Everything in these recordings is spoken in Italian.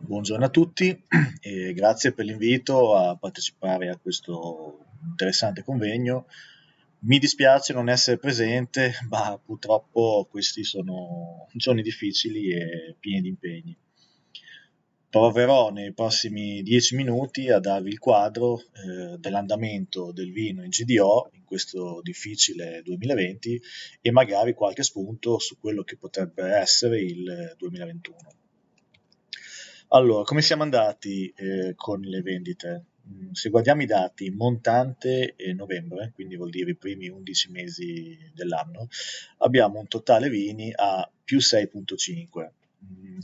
Buongiorno a tutti e grazie per l'invito a partecipare a questo interessante convegno. Mi dispiace non essere presente, ma purtroppo questi sono giorni difficili e pieni di impegni. Proverò nei prossimi 10 minuti a darvi il quadro dell'andamento del vino in GDO in questo difficile 2020 e magari qualche spunto su quello che potrebbe essere il 2021. Allora, come siamo andati con le vendite? Se guardiamo i dati montante e novembre, quindi vuol dire i primi 11 mesi dell'anno, abbiamo un totale vini a più 6,5,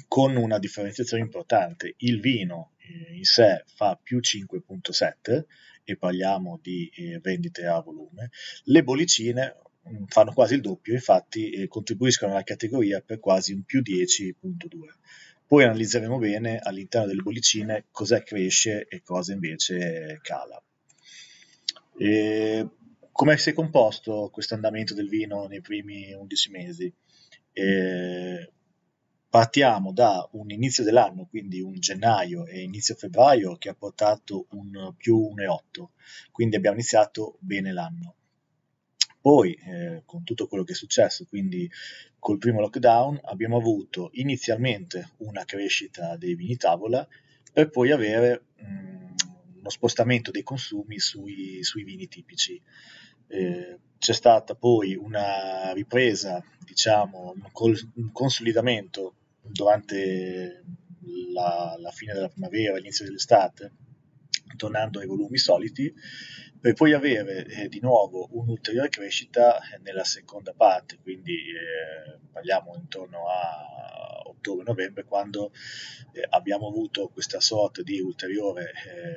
con una differenziazione importante. Il vino in sé fa più 5,7 e parliamo di vendite a volume. Le bollicine fanno quasi il doppio, infatti contribuiscono alla categoria per quasi un più 10,2. Poi analizzeremo bene all'interno delle bollicine cosa cresce e cosa invece cala. Come si è composto questo andamento del vino nei primi 11 mesi? Partiamo da un inizio dell'anno, quindi un gennaio e inizio febbraio, che ha portato un più 1,8, quindi abbiamo iniziato bene l'anno. Poi, con tutto quello che è successo, quindi col primo lockdown, abbiamo avuto inizialmente una crescita dei vini tavola per poi avere uno spostamento dei consumi sui vini tipici. C'è stata poi una ripresa, diciamo, un consolidamento durante la fine della primavera, l'inizio dell'estate, tornando ai volumi soliti, per poi avere di nuovo un'ulteriore crescita nella seconda parte, quindi parliamo intorno a ottobre-novembre, quando abbiamo avuto questa sorta di ulteriore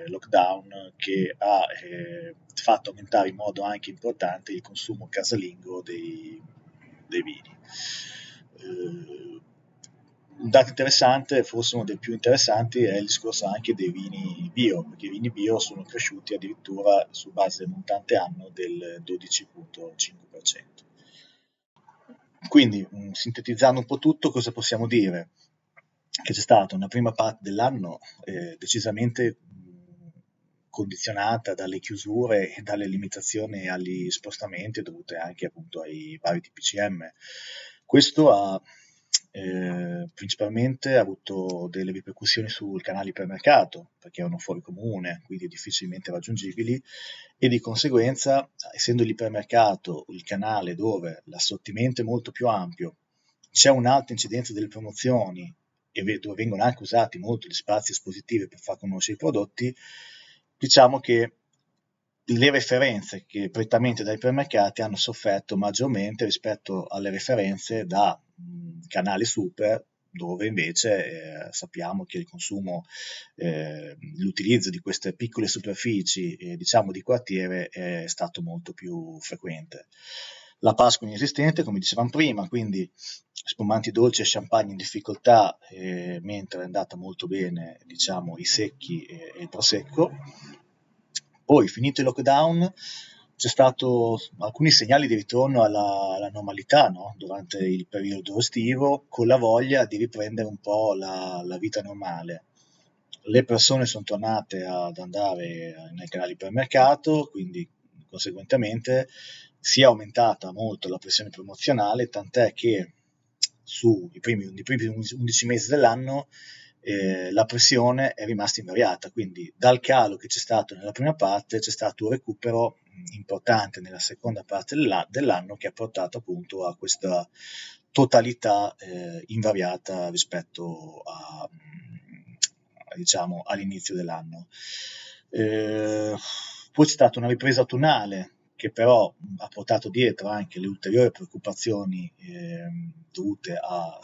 lockdown che ha fatto aumentare in modo anche importante il consumo casalingo dei vini. Un dato interessante, forse uno dei più interessanti, è il discorso anche dei vini bio, perché i vini bio sono cresciuti addirittura su base del montante anno del 12,5%. Quindi, sintetizzando un po' tutto, cosa possiamo dire? Che c'è stata una prima parte dell'anno decisamente condizionata dalle chiusure e dalle limitazioni agli spostamenti dovute anche appunto ai vari TPCM. Questo ha principalmente avuto delle ripercussioni sul canale ipermercato, perché erano fuori comune, quindi difficilmente raggiungibili, e di conseguenza, essendo l'ipermercato il canale dove l'assortimento è molto più ampio, c'è un'alta incidenza delle promozioni e dove vengono anche usati molto gli spazi espositivi per far conoscere i prodotti, diciamo che le referenze che prettamente dai ipermercati hanno sofferto maggiormente rispetto alle referenze da canali super, dove invece sappiamo che il consumo, l'utilizzo di queste piccole superfici, diciamo di quartiere, è stato molto più frequente. La Pasqua inesistente, come dicevamo prima, quindi spumanti dolci e champagne in difficoltà, mentre è andata molto bene, diciamo, i secchi e il prosecco. Poi, finito il lockdown, c'è stato alcuni segnali di ritorno alla normalità, no? Durante il periodo estivo, con la voglia di riprendere un po' la vita normale. Le persone sono tornate ad andare nei canali ipermercato, quindi conseguentemente si è aumentata molto la pressione promozionale, tant'è che sui primi 11 mesi dell'anno la pressione è rimasta invariata, quindi dal calo che c'è stato nella prima parte c'è stato un recupero importante nella seconda parte dell'anno che ha portato appunto a questa totalità invariata rispetto diciamo, all'inizio dell'anno. Poi c'è stata una ripresa autunnale che però ha portato dietro anche le ulteriori preoccupazioni dovute a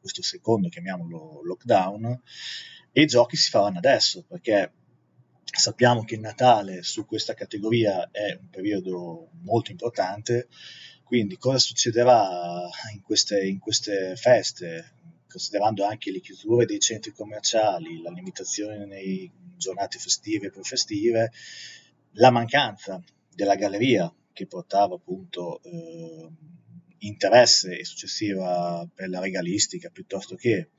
questo secondo, chiamiamolo, lockdown, e i giochi si faranno adesso, perché sappiamo che il Natale su questa categoria è un periodo molto importante, quindi cosa succederà in queste feste, considerando anche le chiusure dei centri commerciali, la limitazione nei giornate festive e pre-festive, la mancanza della galleria che portava appunto interesse e successiva per la regalistica piuttosto che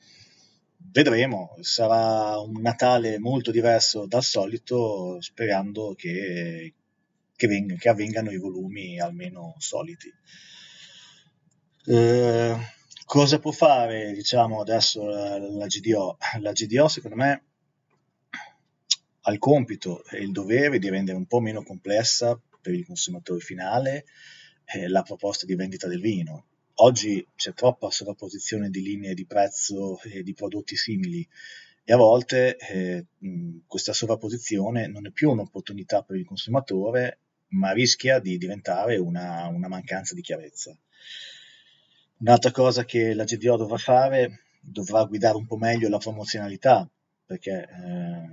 vedremo, sarà un Natale molto diverso dal solito, sperando che avvengano i volumi almeno soliti. Eh, Cosa può fare, diciamo, adesso la GDO? La GDO, secondo me, ha il compito e il dovere di rendere un po' meno complessa per il consumatore finale la proposta di vendita del vino. Oggi c'è troppa sovrapposizione di linee di prezzo e di prodotti simili e a volte questa sovrapposizione non è più un'opportunità per il consumatore, ma rischia di diventare una mancanza di chiarezza. Un'altra cosa che la GDO dovrà fare, dovrà guidare un po' meglio la promozionalità, perché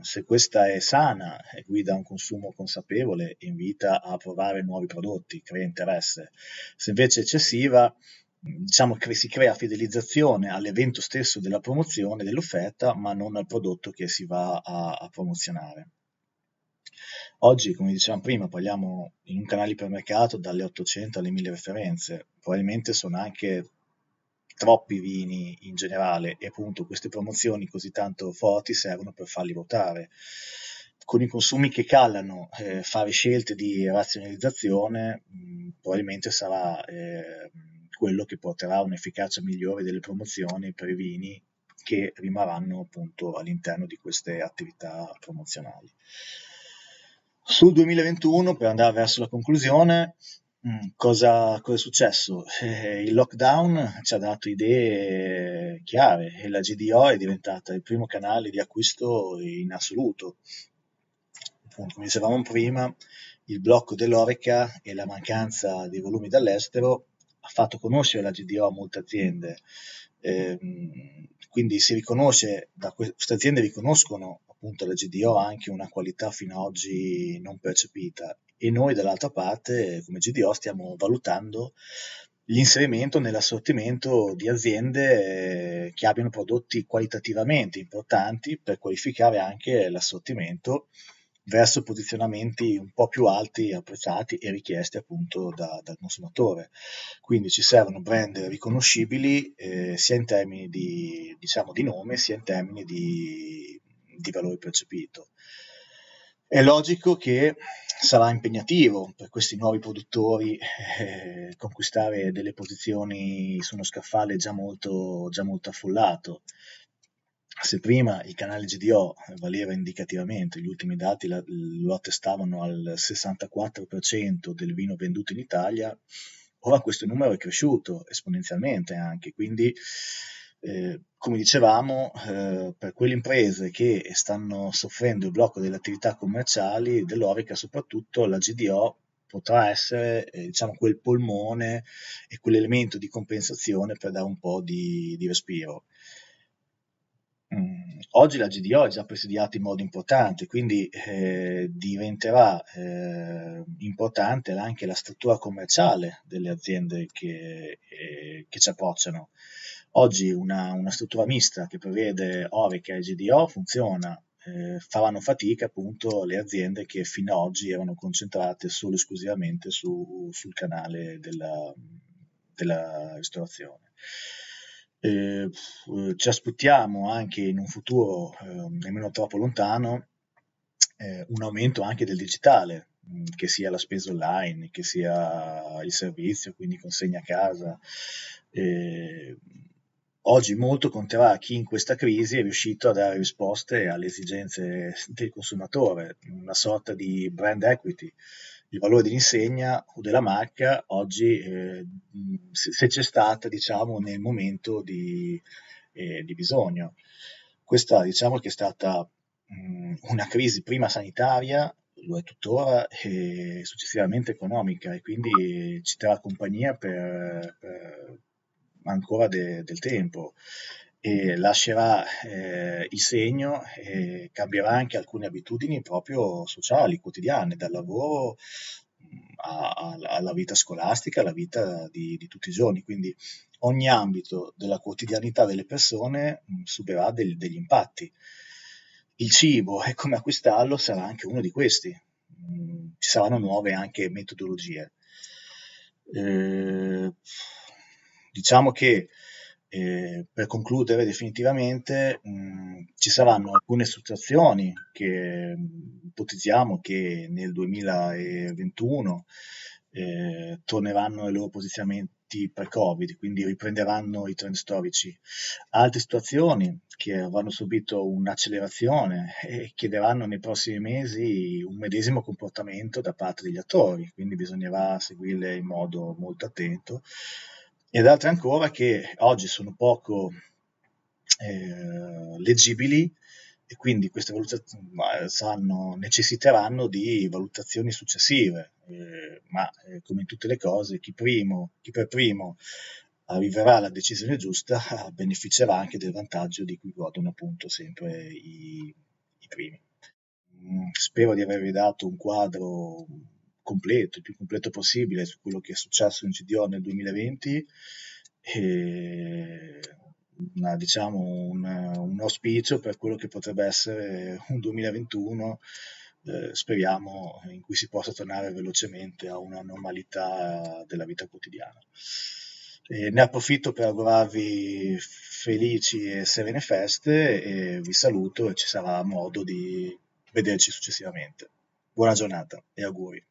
se questa è sana e guida un consumo consapevole, invita a provare nuovi prodotti, crea interesse. Se invece è eccessiva, diciamo che si crea fidelizzazione all'evento stesso della promozione dell'offerta, ma non al prodotto che si va a promozionare. Oggi, come dicevamo prima, parliamo in un canale ipermercato dalle 800 alle 1000 referenze, probabilmente sono anche troppi vini in generale e appunto queste promozioni così tanto forti servono per farli votare. Con i consumi che calano, fare scelte di razionalizzazione probabilmente sarà quello che porterà a un'efficacia migliore delle promozioni per i vini che rimarranno appunto all'interno di queste attività promozionali. Sul 2021, per andare verso la conclusione, cosa è successo? Il lockdown ci ha dato idee chiare e la GDO è diventata il primo canale di acquisto in assoluto. Come dicevamo prima, il blocco dell'Horeca e la mancanza di volumi dall'estero ha fatto conoscere la GDO a molte aziende. Quindi si riconosce, queste aziende riconoscono appunto la GDO anche una qualità fino ad oggi non percepita e noi dall'altra parte come GDO stiamo valutando l'inserimento nell'assortimento di aziende che abbiano prodotti qualitativamente importanti per qualificare anche l'assortimento verso posizionamenti un po' più alti, apprezzati e richiesti appunto dal consumatore. Quindi ci servono brand riconoscibili sia in termini di, diciamo, di nome sia in termini di valore percepito. È logico che sarà impegnativo per questi nuovi produttori conquistare delle posizioni su uno scaffale già molto affollato. Se prima il canale GDO valeva indicativamente, gli ultimi dati lo attestavano al 64% del vino venduto in Italia, ora questo numero è cresciuto esponenzialmente anche, quindi come dicevamo, per quelle imprese che stanno soffrendo il blocco delle attività commerciali, dell'Horeca soprattutto, la GDO potrà essere diciamo, quel polmone e quell'elemento di compensazione per dare un po' di respiro. Oggi la GDO è già presidiata in modo importante, quindi diventerà importante anche la struttura commerciale delle aziende che ci approcciano. Oggi una struttura mista che prevede Horeca e GDO funziona, faranno fatica appunto le aziende che fino ad oggi erano concentrate solo e esclusivamente sul canale della ristorazione. Ci aspettiamo anche in un futuro nemmeno troppo lontano un aumento anche del digitale, che sia la spesa online, che sia il servizio, quindi consegna a casa. Oggi molto conterà chi in questa crisi è riuscito a dare risposte alle esigenze del consumatore, una sorta di brand equity. Il valore dell'insegna o della marca oggi, se c'è stata, diciamo, nel momento di bisogno. Questa, diciamo, che è stata una crisi prima sanitaria, lo è tuttora, e successivamente economica, e quindi ci terrà compagnia per ancora del tempo e lascerà il segno e cambierà anche alcune abitudini proprio sociali, quotidiane, dal lavoro alla vita scolastica, alla vita di tutti i giorni. Quindi ogni ambito della quotidianità delle persone subirà degli impatti. Il cibo e come acquistarlo sarà anche uno di questi. Ci saranno nuove anche metodologie. Diciamo che per concludere definitivamente Ci saranno alcune situazioni che ipotizziamo che nel 2021 torneranno ai loro posizionamenti pre-Covid, quindi riprenderanno i trend storici. Altre situazioni che avranno subito un'accelerazione e chiederanno nei prossimi mesi un medesimo comportamento da parte degli attori, quindi bisognerà seguirle in modo molto attento. Ed altre ancora che oggi sono poco leggibili e quindi queste necessiteranno di valutazioni successive, ma come in tutte le cose, chi per primo arriverà alla decisione giusta beneficerà anche del vantaggio di cui godono appunto sempre i primi. Spero di avervi dato un quadro completo, il più completo possibile su quello che è successo in CDO nel 2020 e diciamo un auspicio per quello che potrebbe essere un 2021, speriamo, in cui si possa tornare velocemente a una normalità della vita quotidiana. Ne approfitto per augurarvi felici e serene feste e vi saluto e ci sarà modo di vederci successivamente. Buona giornata e auguri.